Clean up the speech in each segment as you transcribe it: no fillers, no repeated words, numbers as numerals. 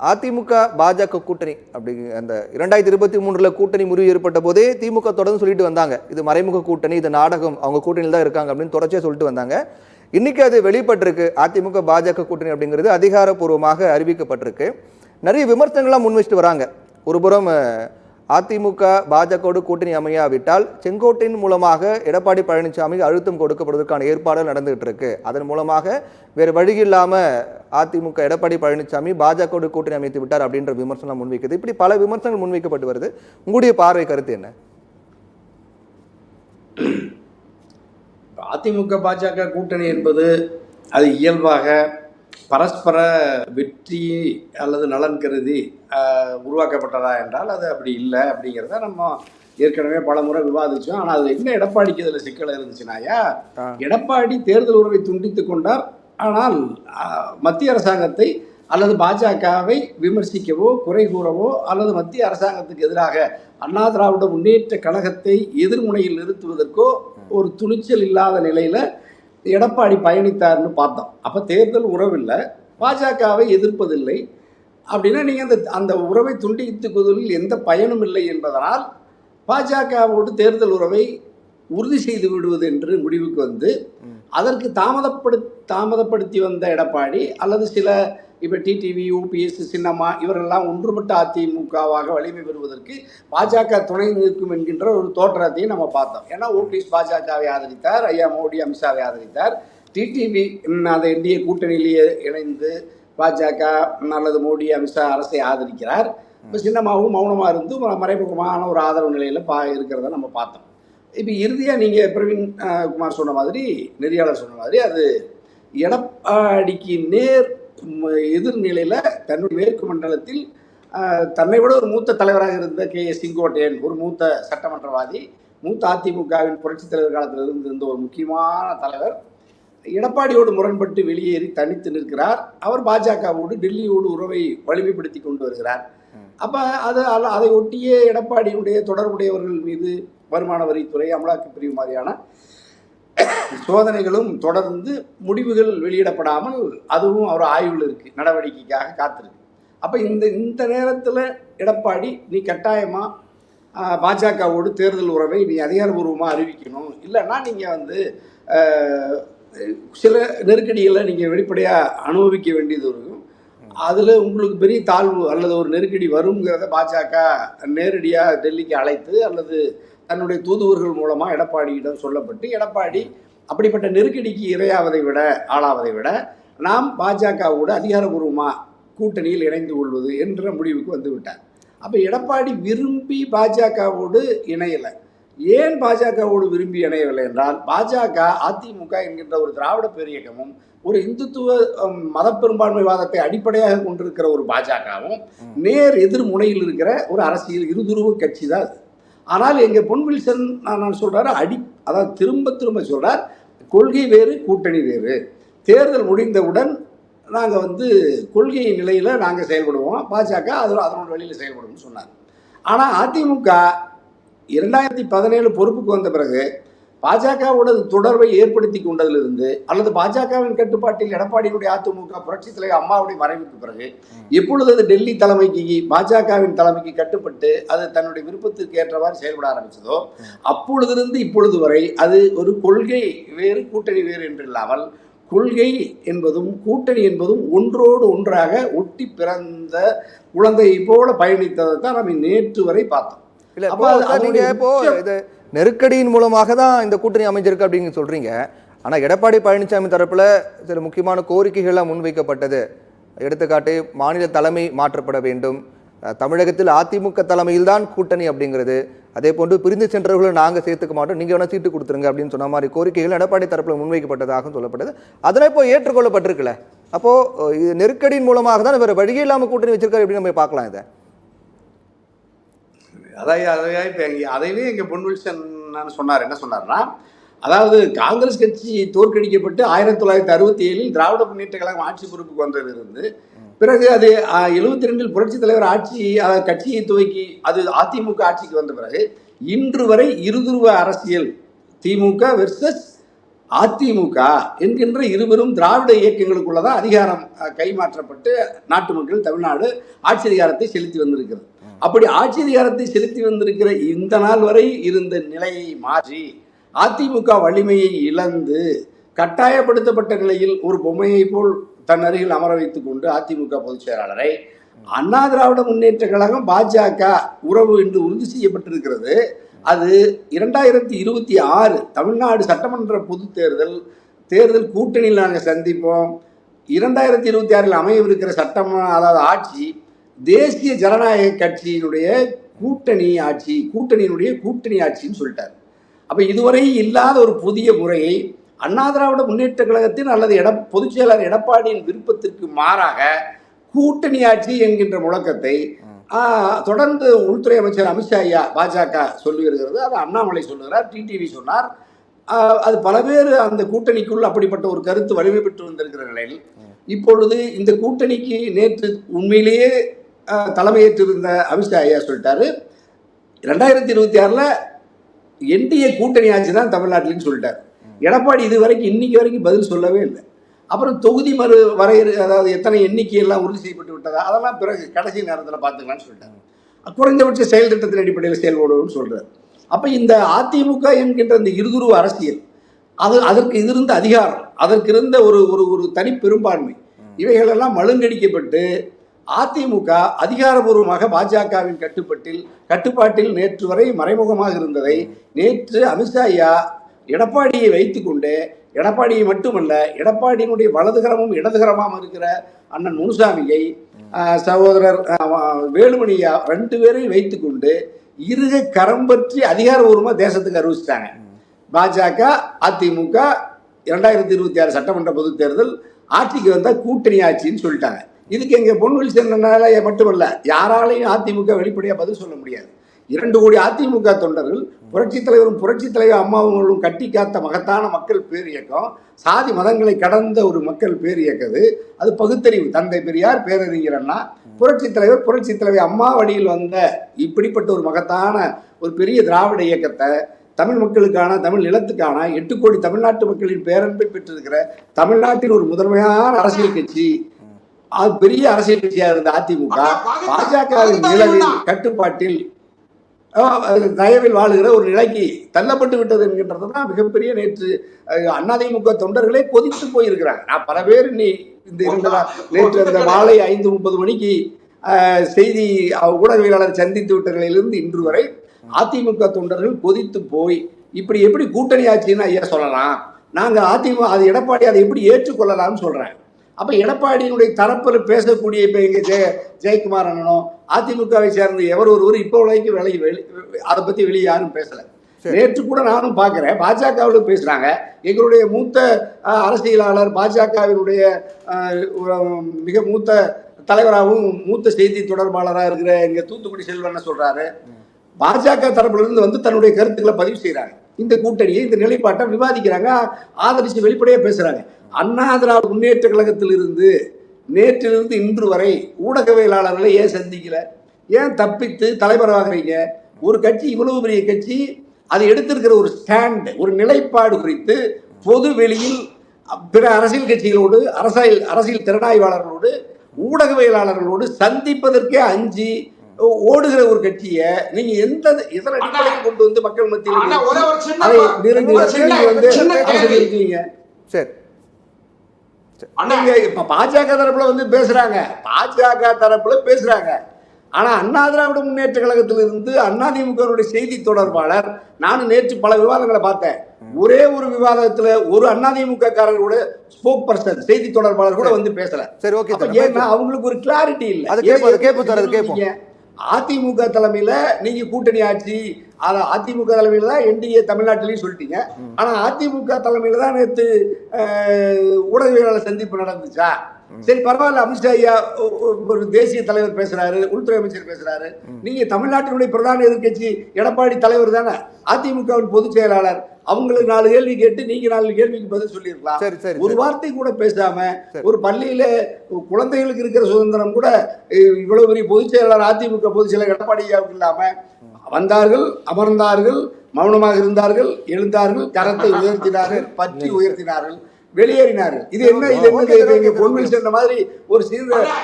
அதிமுக பாஜக கூட்டணி அப்படி அந்த 2023 கூட்டணி முறிவு ஏற்பட்ட போதே திமுக தொடர்ந்து சொல்லிட்டு வந்தாங்க, இது மறைமுக கூட்டணி, இது நாடகம், அவங்க கூட்டணியில் தான் இருக்காங்க அப்படின்னு தொடர்ச்சியாக சொல்லிட்டு வந்தாங்க. இன்னைக்கு அது வெளிப்பட்டிருக்கு. அதிமுக பாஜக கூட்டணி அப்படிங்கிறது அதிகாரப்பூர்வமாக அறிவிக்கப்பட்டிருக்கு. நிறைய விமர்சனங்கள்லாம் முன் வச்சுட்டு வராங்க. ஒருபுறம் அதிமுக பாஜகவோடு கூட்டணி அமையாவிட்டால் செங்கோட்டையின் மூலமாக எடப்பாடி பழனிசாமி அழுத்தம் கொடுக்கப்படுவதற்கான ஏற்பாடுகள் நடந்துகிட்டு இருக்கு. அதன் மூலமாக வேறு வழி இல்லாம அதிமுக எடப்பாடி பழனிசாமி பாஜகவோடு கூட்டணி அமைத்து விட்டார் அப்படின்ற விமர்சனம் முன்வைக்குது. இப்படி பல விமர்சனங்கள் முன்வைக்கப்பட்டு வருது. உங்களுடைய பார்வை கருத்து என்ன? அதிமுக பாஜக கூட்டணி என்பது அது இயல்பாக பரஸ்பர வெற்றி அல்லது நலன் கருதி உருவாக்கப்பட்டதா என்றால் அது அப்படி இல்லை அப்படிங்கிறத நம்ம ஏற்கனவே பல முறை விவாதிச்சோம். ஆனால் அது என்ன எடப்பாடிக்கு இதில் சிக்கல் இருந்துச்சுனாயா, எடப்பாடி தேர்தல் உறவை துண்டித்து கொண்டார். ஆனால் மத்திய அரசாங்கத்தை அல்லது பாஜகவை விமர்சிக்கவோ குறை கூறவோ அல்லது மத்திய அரசாங்கத்துக்கு எதிராக அண்ணா திராவிட முன்னேற்ற கழகத்தை எதிர்முனையில் நிறுத்துவதற்கோ ஒரு துணிச்சல் இல்லாத நிலையில் எடப்பாடி பயணித்தார்னு பார்த்தோம். அப்போ தேர்தல் உறவில்லை, பாஜகவை எதிர்ப்பதில்லை அப்படின்னா நீங்கள் அந்த உறவை துண்டித்துக்குவதில் எந்த பயனும் இல்லை என்பதனால் பாஜகவோடு தேர்தல் உறவை உறுதி செய்து விடுவது என்று முடிவுக்கு வந்து அதற்கு தாமதப்படுத்தி வந்த எடப்பாடி அல்லது சில இப்போ டிடிவி, ஓபிஎஸ், சின்னம்மா இவரெல்லாம் ஒன்றுபட்ட அதிமுகவாக வலிமை பெறுவதற்கு பாஜக துணை நிற்கும் என்கின்ற ஒரு தோற்றத்தையும் நம்ம பார்த்தோம். ஏன்னா ஓபிஎஸ் பாஜகவை ஆதரித்தார், ஐயா மோடி அமித்ஷாவை ஆதரித்தார். டிடிவி அந்த என்டிஏ கூட்டணியிலேயே இணைந்து பாஜக அல்லது மோடி அமித்ஷா அரசை ஆதரிக்கிறார். இப்போ சின்னம்மாவும் மௌனமாக இருந்து மறைமுகமான ஒரு ஆதரவு நிலையில் இருக்கிறத நம்ம பார்த்தோம். இப்போ இறுதியாக நீங்கள் பிரவீன் குமார் சொன்ன மாதிரி, நெறியாளர் சொன்ன மாதிரி, அது எடப்பாடிக்கு நேர் எதிர்நிலையில் தன்னுடைய மேற்கு மண்டலத்தில் தன்னை விட ஒரு மூத்த தலைவராக இருந்த KS செங்கோட்டையன், ஒரு மூத்த சட்டமன்றவாதி, மூத்த அதிமுகவின் புரட்சித் தலைவர் காலத்தில் இருந்த ஒரு முக்கியமான தலைவர் எடப்பாடியோடு முரண்பட்டு வெளியேறி தனித்து நிற்கிறார். அவர் பாஜகவோடு டெல்லியோடு உறவை வலிமைப்படுத்தி கொண்டு வருகிறார். அப்போ அதை ஒட்டியே எடப்பாடியுடைய தொடர்புடையவர்கள் மீது வருமான வரித்துறை, அமலாக்க பிரிவு மாதிரியான சோதனைகளும் தொடர்ந்து முடிவுகள் வெளியிடப்படாமல் அதுவும் அவர் ஆய்வில் இருக்குது, நடவடிக்கைக்காக காத்திருக்கு. அப்போ இந்த நேரத்தில் எடப்பாடி நீ கட்டாயமாக பாஜகவோடு தேர்தல் உறவை நீ அதிகாரபூர்வமாக அறிவிக்கணும், இல்லைன்னா நீங்கள் சில நெருக்கடிகளை நீங்கள் வெளிப்படையாக அனுபவிக்க வேண்டியது இருக்கும். அதில் உங்களுக்கு பெரிய தாழ்வு அல்லது ஒரு நெருக்கடி வருங்கிறத பாஜக நேரடியாக டெல்லிக்கு அழைத்து அல்லது தன்னுடைய தூதுவர்கள் மூலமாக எடப்பாடியிடம் சொல்லப்பட்டு எடப்பாடி அப்படிப்பட்ட நெருக்கடிக்கு ஆளாவதை விட நாம் பாஜகவோடு அதிகாரபூர்வமாக கூட்டணியில் இணைந்து கொள்வது என்ற முடிவுக்கு வந்து விட்டார். அப்போ எடப்பாடி விரும்பி பாஜகவோடு இணையலை. ஏன் பாஜகவோடு விரும்பி இணையவில்லை என்றால், பாஜக அதிமுக என்கின்ற ஒரு திராவிட பேரியக்கமும் ஒரு இந்துத்துவ மத பெரும்பான்மைவாதத்தை அடிப்படையாக கொண்டிருக்கிற ஒரு பாஜகவும் நேர் எதிர் முனையில் இருக்கிற ஒரு அரசியல் இருதுருவ கட்சி தான் அது. ஆனால் எங்கள் பொன் வில்சன் நான் சொல்கிறாரு, அதாவது திரும்ப சொல்கிறார், கொள்கை வேறு கூட்டணி வேறு, தேர்தல் முடிந்தவுடன் நாங்கள் கொள்கை நிலையில் நாங்கள் செயல்படுவோம், பாஜக அதனோட வழியில் செயல்படுவோம்னு சொன்னார். ஆனால் அதிமுக 2017 பொறுப்புக்கு வந்த பிறகு பாஜகவோட தொடர்பை ஏற்படுத்தி கொண்டதிலிருந்து அல்லது பாஜகவின் கட்டுப்பாட்டில் எடப்பாடியினுடைய அதிமுக புரட்சித் தலைவர் அம்மாவுடைய மறைவுக்கு பிறகு எப்பொழுது அது டெல்லி தலைமைக்கு பாஜகவின் தலைமைக்கு கட்டுப்பட்டு அது தன்னுடைய விருப்பத்திற்கு ஏற்றவாறு செயல்பட ஆரம்பித்ததோ அப்பொழுதிலிருந்து இப்பொழுது வரை அது ஒரு கொள்கை வேறு கூட்டணி வேறு என்று இல்லாமல் கொள்கை என்பதும் கூட்டணி என்பதும் ஒன்றோடு ஒன்றாக ஒட்டி பிறந்த குழந்தையை போல பயணித்ததை தான் நம்ம நேற்று வரை பார்த்தோம். நெருக்கடியின் மூலமாக தான் இந்த கூட்டணி அமைஞ்சிருக்கு அப்படின்னு சொல்றீங்க. ஆனா எடப்பாடி பழனிசாமி தரப்புல சில முக்கியமான கோரிக்கைகள்லாம் முன்வைக்கப்பட்டது. எடுத்துக்காட்டு, மாநில தலைமை மாற்றப்பட வேண்டும், தமிழகத்தில் அதிமுக தலைமையில் தான் கூட்டணி அப்படிங்கிறது, அதே போன்று பிரிந்து சென்றவர்களை நாங்கள் சேர்த்துக்க மாட்டோம், நீங்க வேணா சீட்டு கொடுத்துருங்க அப்படின்னு சொன்ன மாதிரி கோரிக்கைகள் எடப்பாடி தரப்புல முன்வைக்கப்பட்டதாக சொல்லப்பட்டது. அதனை இப்போ ஏற்றுக்கொள்ளப்பட்டிருக்குல்ல. அப்போ இது நெருக்கடியின் மூலமாக தான் வேற வழி இல்லாம கூட்டணி வச்சிருக்காரு அப்படின்னு நம்ம பார்க்கலாம். இதை அதையே எங்கள் பொன் வில்சன் சொன்னார். என்ன சொன்னார்னா, அதாவது காங்கிரஸ் கட்சி தோற்கடிக்கப்பட்டு 1967 திராவிட முன்னேற்ற கழகம் ஆட்சி பொறுப்புக்கு வந்ததிலிருந்து பிறகு அது 72 புரட்சி தலைவர் கட்சியை துவக்கி அது அதிமுக ஆட்சிக்கு வந்த பிறகு இன்று வரை இருதுருவ அரசியல், திமுக வெர்சஸ் அதிமுக என்கின்ற இருவரும் திராவிட இயக்கங்களுக்குள்ளதான் அதிகாரம் கைமாற்றப்பட்டு நாட்டு மக்கள் தமிழ்நாடு ஆட்சி அதிகாரத்தை செலுத்தி வந்திருக்கிறது. அப்படி ஆட்சி அதிகாரத்தை செலுத்தி வந்திருக்கிற இந்த நாள் வரை இருந்த நிலையை மாற்றி அதிமுக வலிமையை இழந்து கட்டாயப்படுத்தப்பட்ட நிலையில் ஒரு பொம்மையை போல் தன் அருகில் அமர வைத்துக் கொண்டு அதிமுக பொதுச் செயலாளரை அண்ணா திராவிட முன்னேற்ற கழகம் பாஜக உறவு என்று உறுதி செய்யப்பட்டிருக்கிறது. அது 2026 தமிழ்நாடு சட்டமன்ற பொது தேர்தல் கூட்டணியில் நாங்கள் சந்திப்போம். 2026 அமையவிருக்கிற அதாவது ஆட்சி தேசிய ஜனநாயக கட்சியினுடைய கூட்டணி ஆட்சின்னு சொல்லிட்டார். அப்ப இதுவரை இல்லாத ஒரு புதிய முறையை அண்ணா திராவிட முன்னேற்ற கழகத்தின் அல்லது பொதுச் செயலாளர் எடப்பாடியின் விருப்பத்திற்கு மாறாக கூட்டணி ஆட்சி என்கின்ற முழக்கத்தை தொடர்ந்து உள்துறை அமைச்சர் அமித்ஷா ஐயா பாஜக சொல்லி வருகிறது. அது அண்ணாமலை சொல்லுகிறார், டிடிவி சொன்னார். அது பல பேர் அந்த கூட்டணிக்குள் அப்படிப்பட்ட ஒரு கருத்து வலிமை பெற்று வந்திருக்கிற நிலையில் இப்பொழுது இந்த கூட்டணிக்கு நேற்று உண்மையிலேயே தலைமையேற்றிருந்த அமித்ஷா ஐயா சொல்லிட்டாரு, 2026 என்டிஏ கூட்டணி ஆட்சி தான் தமிழ்நாட்டில்னு சொல்லிட்டார். எடப்பாடி இன்னைக்கு வரைக்கும் பதில் சொல்லவே இல்லை. அப்புறம் தொகுதி வரையறு, அதாவது எத்தனை எண்ணிக்கையெல்லாம் உறுதி செய்யப்பட்டு விட்டதா, அதெல்லாம் பிறகு கடைசி நேரத்தில் பார்த்துக்கலான்னு சொல்லிட்டாங்க. குறைந்தபட்ச செயல் திட்டத்தின் அடிப்படையில் செயல்படுவோம்னு சொல்றாரு. அப்போ இந்த அதிமுக என்கின்ற இந்த இருதுருவ அரசியல், அதற்கு இருந்த அதிகாரம், அதற்கு இருந்த ஒரு தனி பெரும்பான்மை, இவைகளெல்லாம் மழுங்கடிக்கப்பட்டு அதிமுக அதிகாரபூர்வமாக பாஜகவின் கட்டுப்பாட்டில் நேற்று வரை மறைமுகமாக இருந்ததை நேற்று அமித்ஷா ஐயா எடப்பாடியை வைத்துக்கொண்டு, எடப்பாடியை மட்டுமல்ல எடப்பாடியினுடைய வலதுகரமும் இடதுகரமாக இருக்கிற அண்ணன் முனுசாமியை, சகோதரர் வேலுமணியா 2 பேரையும் வைத்துக்கொண்டு இருக கரம் பற்றி அதிகாரபூர்வமாக தேசத்துக்கு அறிவிச்சிட்டாங்க. பாஜக அதிமுக 2026 சட்டமன்ற பொதுத் தேர்தல் ஆட்சிக்கு வந்தால் கூட்டணி ஆட்சின்னு சொல்லிட்டாங்க. இதுக்கு எங்க பொன்வெளி சென்றனால மட்டுமல்ல, யாராலையும் அதிமுக வெளிப்படையாக பதில் சொல்ல முடியாது. 2 கோடி அதிமுக தொண்டர்கள், புரட்சித் தலைவர் அம்மாவும் கட்டி காத்த மகத்தான மக்கள் பேர் இயக்கம், சாதி மதங்களை கடந்த ஒரு மக்கள் பேர் இயக்கது. அது பகுத்தறிவு, தந்தை பெரியார், பேரறிஞர் அண்ணா, புரட்சித் தலைவர் அம்மா வழியில் வந்த இப்படிப்பட்ட ஒரு மகத்தான ஒரு பெரிய திராவிட இயக்கத்தை தமிழ் மக்களுக்கான, தமிழ் நிலத்துக்கான 8 கோடி தமிழ்நாட்டு மக்களின் பேரன்பை பெற்றிருக்கிற தமிழ்நாட்டில் ஒரு முதன்மையான அரசியல் கட்சி, அது பெரிய அரசியல் கட்சியாக இருந்த அதிமுக பாஜகவின் நிழலில் கட்டுப்பாட்டில் தயவில் வாழுகிற ஒரு நிலைக்கு தள்ளப்பட்டு விட்டது என்கின்றது தான் மிகப்பெரிய. நேற்று அதிமுக தொண்டர்களே கொதித்து போயிருக்கிறாங்க. நான் பல பேர் நேற்று அந்த மாலை 5:30 மணிக்கு செய்தி ஊடகவியலாளர் சந்தித்து விட்ட நிலையிலிருந்து இன்று வரை அதிமுக தொண்டர்கள் கொதித்து போய் இப்படி எப்படி கூட்டணி ஆட்சின்னு ஐயா சொல்லலாம், நாங்கள் அதிமுக அது எடப்பாடி அதை எப்படி ஏற்றுக்கொள்ளலாம்னு சொல்றேன். அப்ப எடப்பாடியினுடைய தரப்பில் பேசக்கூடிய இப்ப எங்க ஜெயக்குமார் அண்ணனும் அதிமுகவை சேர்ந்த எவர் ஒருவர் இப்போ வரைக்கும் அதை பத்தி வெளியே யாரும் பேசல. நேற்று கூட நானும் பார்க்கிறேன், பாஜகவில் பேசுறாங்க. எங்களுடைய மூத்த அரசியலாளர், பாஜகவினுடைய மிக மூத்த தலைவராகவும் மூத்த செய்தி தொடர்பாளராக இருக்கிற எங்க தூத்துக்குடி செல்வன் சொல்றாரு, பாஜக தரப்புல இருந்து தன்னுடைய கருத்துக்களை பதிவு செய்யறாங்க, இந்த கூட்டணியை, இந்த நிலைப்பாட்டை விவாதிக்கிறாங்க, ஆதரிச்சு வெளிப்படையா பேசுறாங்க. அண்ணா திராவிட முன்னேற்ற கழகத்திலிருந்து நேற்றிலிருந்து இன்று வரை ஊடகவியலாளர்களை ஏன் சந்திக்கல, ஏன் தப்பித்து தலைவராகிறீங்க? ஒரு கட்சி, இவ்வளவு பெரிய கட்சி, அது எடுத்திருக்கிற ஒரு ஸ்டாண்ட், ஒரு நிலைப்பாடு குறித்து பொது வெளியில் பிற அரசியல் கட்சிகளோடு, அரசியல் திறனாய்வாளர்களோடு, ஊடகவியலாளர்களோடு சந்திப்பதற்கே அஞ்சி ஓடுகிற ஒரு கட்சியை நீங்க எதன் அடிப்படையில் கொண்டு வந்து மக்கள் மத்தியில் அதை நிறுவீங்க? சரி, பாஜக தரப்புல பேசுறாங்க. ஆனா அண்ணா திராவிட முன்னேற்ற கழகத்திலிருந்து அதிமுக செய்தி தொடர்பாளர், நானும் நேற்று பல விவாதங்களை பார்த்தேன், ஒரே ஒரு விவாதத்துல ஒரு அதிமுக காரர்களோட ஸ்போக் பர்சன், செய்தி தொடர்பாளர் கூட பேசல. சரி, ஓகே. ஏன்னா அவங்களுக்கு ஒரு கிளாரிட்டி இல்லை. அதிமுக தலைமையில நீங்க கூட்டணி ஆட்சி, அதிமுக தலைமையில தான் என்டிஏ தமிழ்நாட்டிலையும் சொல்லிட்டீங்க. ஆனா அதிமுக தலைமையில தான் நேற்று ஊடகவியலாளர் சந்திப்பு நடந்துச்சா? சரி, பரவாயில்ல, அமித்ஷா ஐயா ஒரு தேசிய தலைவர் பேசுறாரு, உள்துறை அமைச்சர் பேசுறாரு, நீங்க தமிழ்நாட்டினுடைய பிரதான எதிர்கட்சி எடப்பாடி தலைவர் தானே, அதிமுகவின் பொதுச் செயலாளர், அவங்களுக்கு 4 கேள்வி கேட்டு நீங்க 4 கேள்விக்கு பதில் சொல்லியிருக்கலாம். ஒரு வார்த்தை கூட பேசாம, ஒரு பள்ளியில குழந்தைகளுக்கு இருக்கிற சுதந்திரம் கூட இவ்வளவு பெரிய பொதுச் செயலாளர், அதிமுக பொதுச் செயலாளர் எடப்பாடி ஐயாவுக்கு இல்லாம வந்தார்கள், அமர்ந்தார்கள், மௌனமாக இருந்தார்கள், எழுந்தார்கள், கரத்தை உயர்த்தினார்கள், பற்றி உயர்த்தினார்கள், வெளியேறினார்கள். இது என்ன இங்க பொன்வில் சொன்ன மாதிரி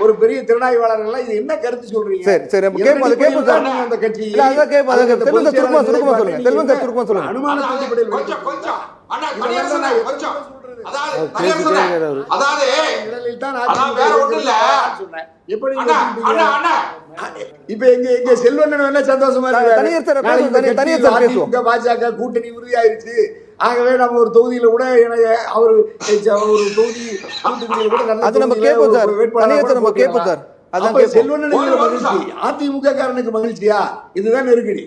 ஒரு பெரிய திறனாய்வாளர்கள் இது என்ன கருத்து சொல்றீங்க? அந்த கட்சி அனுமானத்தின் இப்ப எங்க செல்வண்ணன் சந்தோஷமா இருக்காரு. பாஜக கூட்டணி உறுதியாயிருச்சு. ஆகவே நம்ம ஒரு தொகுதியில கூட அவர் ஒரு தொகுதி செல்வண்ணனுக்கு மகிழ்ச்சி, அதிமுக காரனுக்கு மகிழ்ச்சியா? இதுதான் நெருக்கடி.